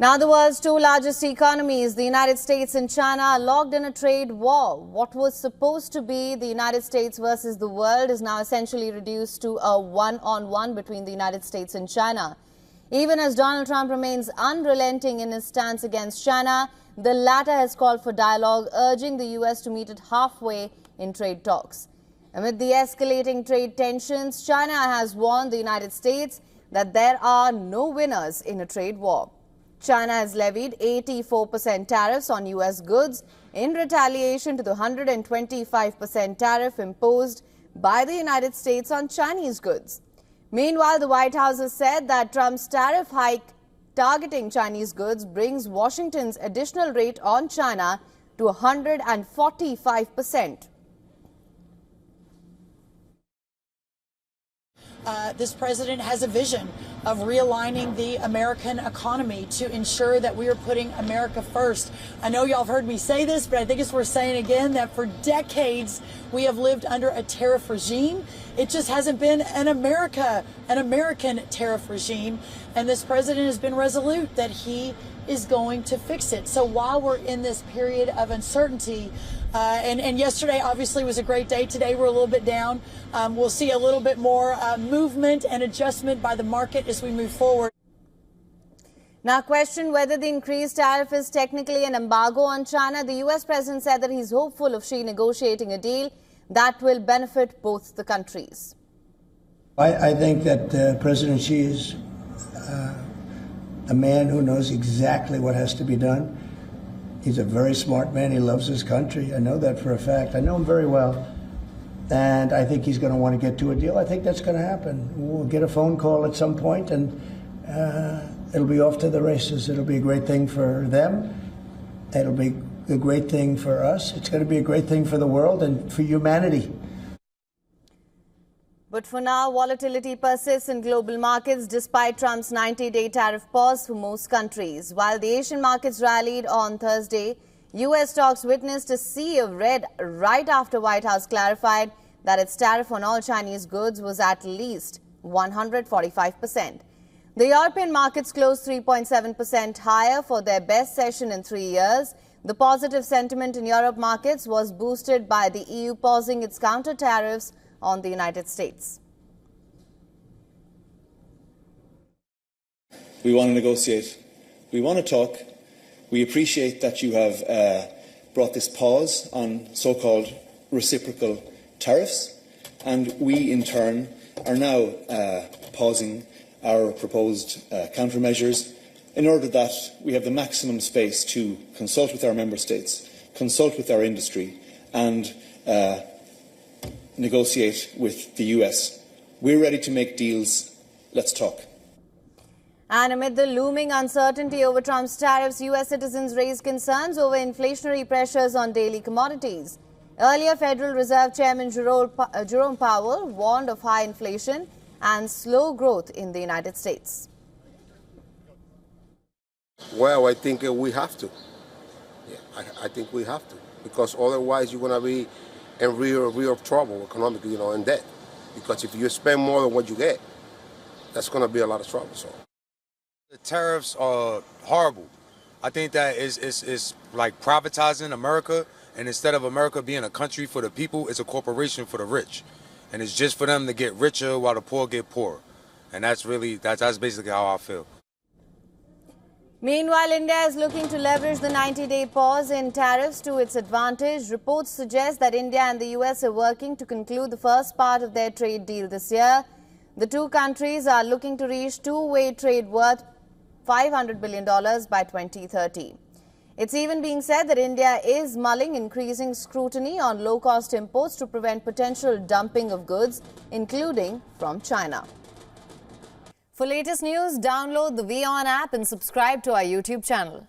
Now, the world's two largest economies, the United States and China, are locked in a trade war. What was supposed to be the United States versus the world is now essentially reduced to a one-on-one between the United States and China. Even as Donald Trump remains unrelenting in his stance against China, the latter has called for dialogue, urging the U.S. to meet it halfway in trade talks. Amid the escalating trade tensions, China has warned the United States that there are no winners in a trade war. China has levied 84% tariffs on U.S. goods in retaliation to the 125% tariff imposed by the United States on Chinese goods. Meanwhile, the White House has said that Trump's tariff hike targeting Chinese goods brings Washington's additional rate on China to 145%. This president has a vision of realigning the American economy to ensure that we are putting America first. I know y'all have heard me say this, but I think it's worth saying again that for decades we have lived under a tariff regime. It just hasn't been an American tariff regime. And this president has been resolute that he is going to fix it. So while we're in this period of uncertainty, and yesterday obviously was a great day. Today we're a little bit down. We'll see a little bit more movement and adjustment by the market as we move forward. Now, questioned whether the increased tariff is technically an embargo on China, the U.S. president said that he's hopeful of Xi negotiating a deal that will benefit both the countries. I think that President Xi is a man who knows exactly what has to be done. He's a very smart man. He loves his country. I know that for a fact. I know him very well. And I think he's going to want to get to a deal. I think that's going to happen. We'll get a phone call at some point, and it'll be off to the races. It'll be a great thing for them. It'll be a great thing for us. It's going to be a great thing for the world and for humanity. But for now, volatility persists in global markets despite Trump's 90-day tariff pause for most countries. While the Asian markets rallied on Thursday, U.S. stocks witnessed a sea of red right after White House clarified that its tariff on all Chinese goods was at least 145%. The European markets closed 3.7% higher for their best session in 3 years. The positive sentiment in Europe markets was boosted by the EU pausing its counter-tariffs on the United States. We want to negotiate. We want to talk. We appreciate that you have brought this pause on so-called reciprocal tariffs, and we in turn are now pausing our proposed countermeasures in order that we have the maximum space to consult with our member states, consult with our industry, and negotiate with the US. We're ready to make deals. Let's talk. And amid the looming uncertainty over Trump's tariffs, U.S. citizens raised concerns over inflationary pressures on daily commodities. Earlier, Federal Reserve Chairman Jerome Powell warned of high inflation and slow growth in the United States. Well, I think we have to. Yeah, I think we have to, because otherwise you're going to be in real trouble economically, in debt. Because if you spend more than what you get, that's going to be a lot of trouble. So the tariffs are horrible. I think that is like privatizing America, and instead of America being a country for the people, it's a corporation for the rich. And it's just for them to get richer while the poor get poorer. And that's basically how I feel. Meanwhile, India is looking to leverage the 90-day pause in tariffs to its advantage. Reports suggest that India and the U.S. are working to conclude the first part of their trade deal this year. The two countries are looking to reach two-way trade worth $500 billion by 2030. It's even being said that India is mulling increasing scrutiny on low-cost imports to prevent potential dumping of goods, including from China. For latest news, download the WION app and subscribe to our YouTube channel.